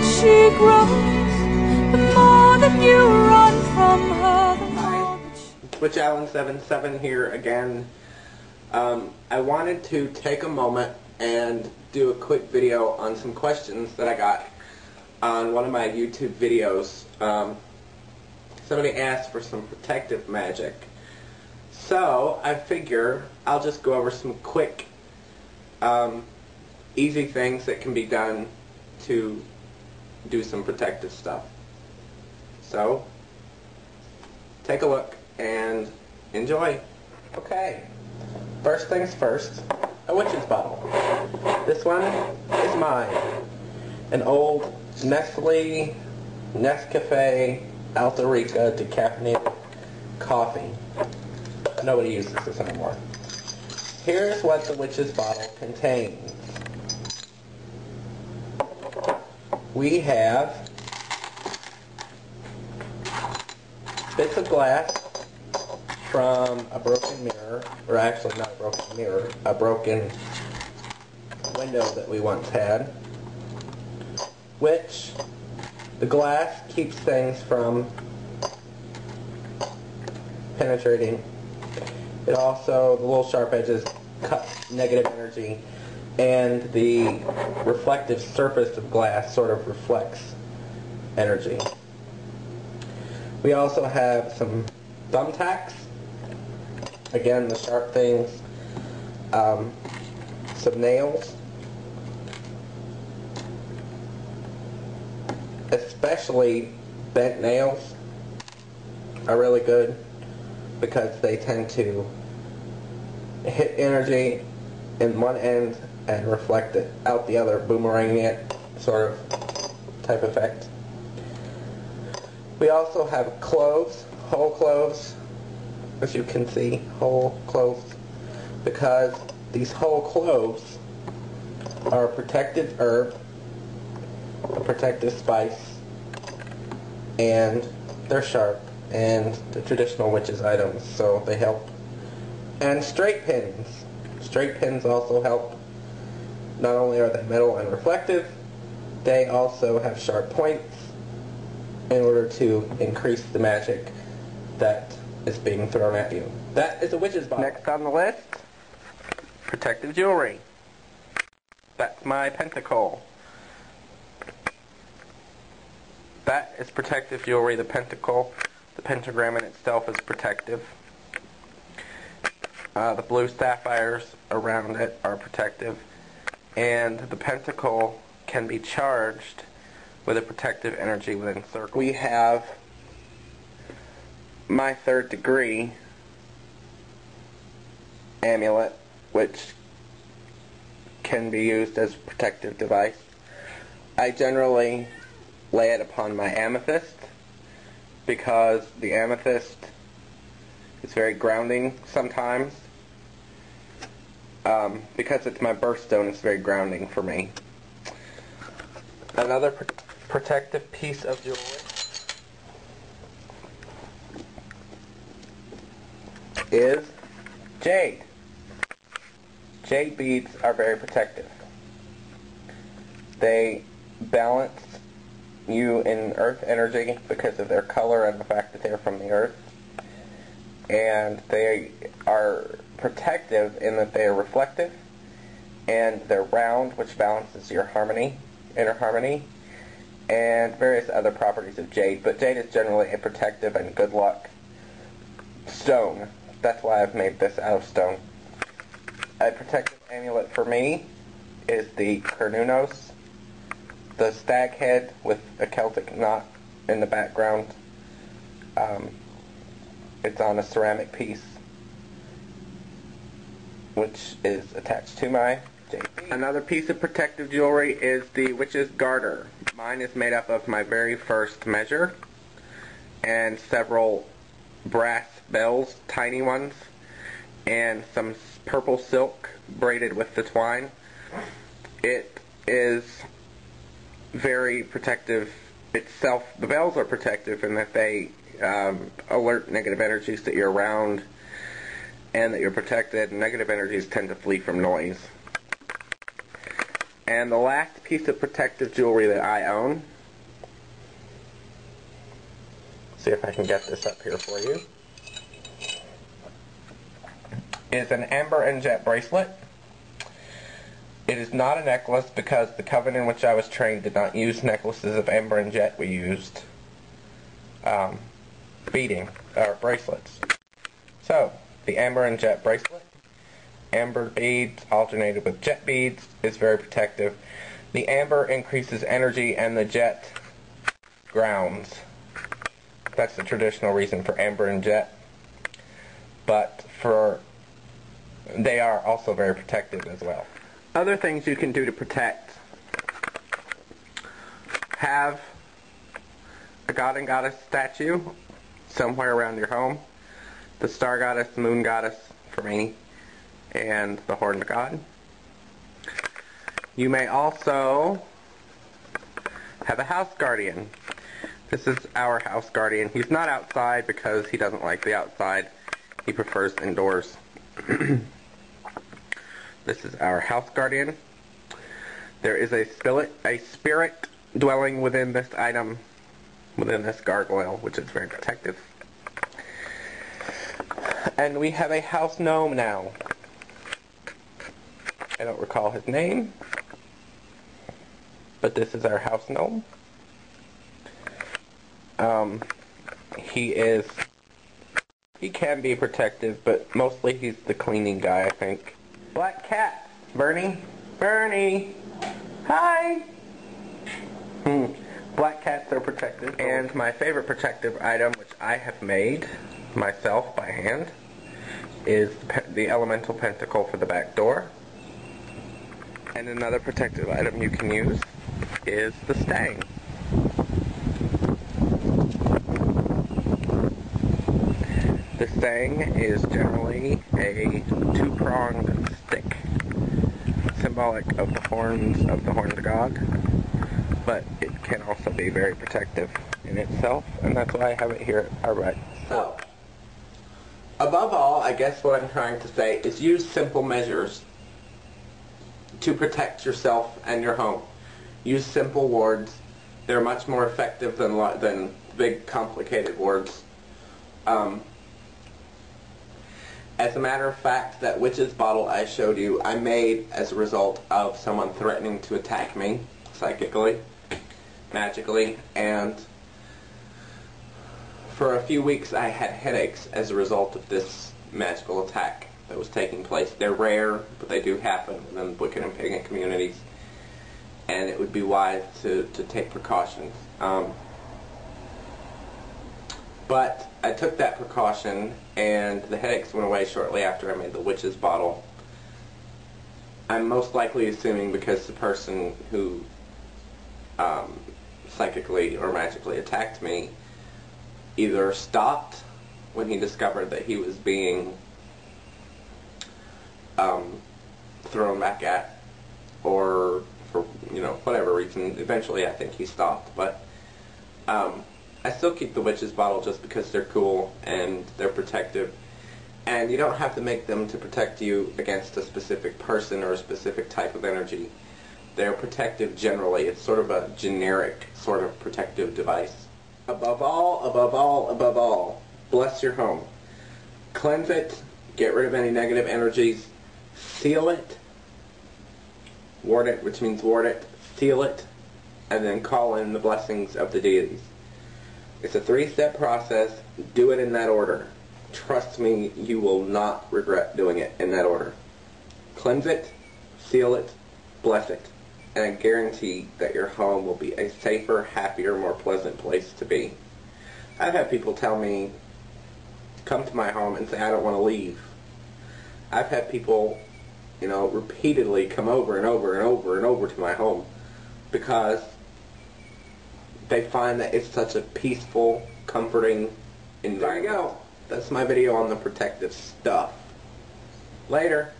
that she grows, the more that you run from her, the more that she... Witch Allen 77 here again. I wanted to take a moment and do a quick video on some questions that I got on one of my YouTube videos. Somebody asked for some protective magic. So I figure I'll just go over some quick, easy things that can be done to do some protective stuff. So take a look and enjoy. Okay, first things first, a witch's bottle. This one is mine. An old Nescafe Alta Rica decaffeinated coffee. Nobody uses this anymore. Here's what the witch's bottle contains. We have bits of glass from a broken mirror, or actually not a broken mirror, a broken window that we once had, which the glass keeps things from penetrating. It also, the little sharp edges cut negative energy, and the reflective surface of glass sort of reflects energy. We also have some thumbtacks, again the sharp things, some nails, especially bent nails are really good because they tend to hit energy in one end and reflect it out the other, boomeranging it, sort of type effect. We also have cloves, whole cloves, as you can see, whole cloves, because these whole cloves are a protective herb, a protective spice, and they're sharp, and the traditional witch's items, so they help. And straight pins. Straight pins also help. Not only are they metal and reflective, they also have sharp points in order to increase the magic that is being thrown at you. That is a witch's bottle. Next on the list, protective jewelry. That's my pentacle. That is protective jewelry, the pentacle. The pentagram in itself is protective. The blue sapphires around it are protective. And the pentacle can be charged with a protective energy within circle. We have my 3rd degree amulet, which can be used as a protective device. I generally lay it upon my amethyst because the amethyst is very grounding sometimes. Because it's my birthstone, it's very grounding for me. Another protective piece of jewelry is jade. Jade beads are very protective. They balance you in earth energy because of their color and the fact that they're from the earth. And they are protective in that they are reflective, and they're round, which balances your harmony, inner harmony, and various other properties of jade. But jade is generally a protective and good luck stone. That's why I've made this out of stone. A protective amulet for me is the Cernunnos, the stag head with a Celtic knot in the background. It's on a ceramic piece, which is attached to my jade bead. Another piece of protective jewelry is the witch's garter. Mine is made up of my very first measure and several brass bells, tiny ones, and some purple silk braided with the twine. It is very protective itself. The bells are protective in that they alert negative energies that you're around and that you're protected. Negative energies tend to flee from noise. And the last piece of protective jewelry that I own, see if I can get this up here for you, is an amber and jet bracelet. It is not a necklace because the coven in which I was trained did not use necklaces of amber and jet. We used beading, or bracelets. So, the amber and jet bracelet, amber beads alternated with jet beads, is very protective. The amber increases energy and the jet grounds. That's the traditional reason for amber and jet. But they are also very protective as well. Other things you can do to protect: have a god and goddess statue somewhere around your home. The star goddess, the moon goddess for me, and the horned god. You may also have a house guardian. This is our house guardian. He's not outside because he doesn't like the outside. He prefers indoors. This is our house guardian. There is a spirit dwelling within this item, within this gargoyle, which is very protective. And we have a house gnome now. I don't recall his name, but this is our house gnome. He can be protective, but mostly he's the cleaning guy, I think. Black cat, Bernie, hi. Black cats are protective. And my favorite protective item, which I have made myself by hand, is the elemental pentacle for the back door. And another protective item you can use is the stang. The stang is generally a two-pronged stick, symbolic of the horns of the horned god, but it can also be very protective in itself, and that's why I have it here at our right. So, above all, I guess what I'm trying to say is use simple measures to protect yourself and your home. Use simple wards. They're much more effective than big, complicated wards. As a matter of fact, that witch's bottle I showed you, I made as a result of someone threatening to attack me psychically, magically, and for a few weeks I had headaches as a result of this magical attack that was taking place. They're rare, but they do happen within Wiccan and pagan communities, and it would be wise to take precautions. But I took that precaution, and the headaches went away shortly after I made the witch's bottle. I'm most likely assuming because the person who psychically or magically attacked me either stopped when he discovered that he was being thrown back at, or for whatever reason, eventually I think he stopped. But I still keep the witch's bottle just because they're cool and they're protective. And you don't have to make them to protect you against a specific person or a specific type of energy. They're protective generally. It's sort of a generic sort of protective device. Above all, bless your home. Cleanse it, get rid of any negative energies, seal it, ward it, which means ward it, seal it, and then call in the blessings of the deities. It's a 3-step process. Do it in that order. Trust me, you will not regret doing it in that order. Cleanse it, seal it, bless it, and I guarantee that your home will be a safer, happier, more pleasant place to be. I've had people tell me, come to my home and say, I don't want to leave. I've had people, repeatedly come over and over and over and over to my home because they find that it's such a peaceful, comforting environment. There you go. That's my video on the protective stuff. Later.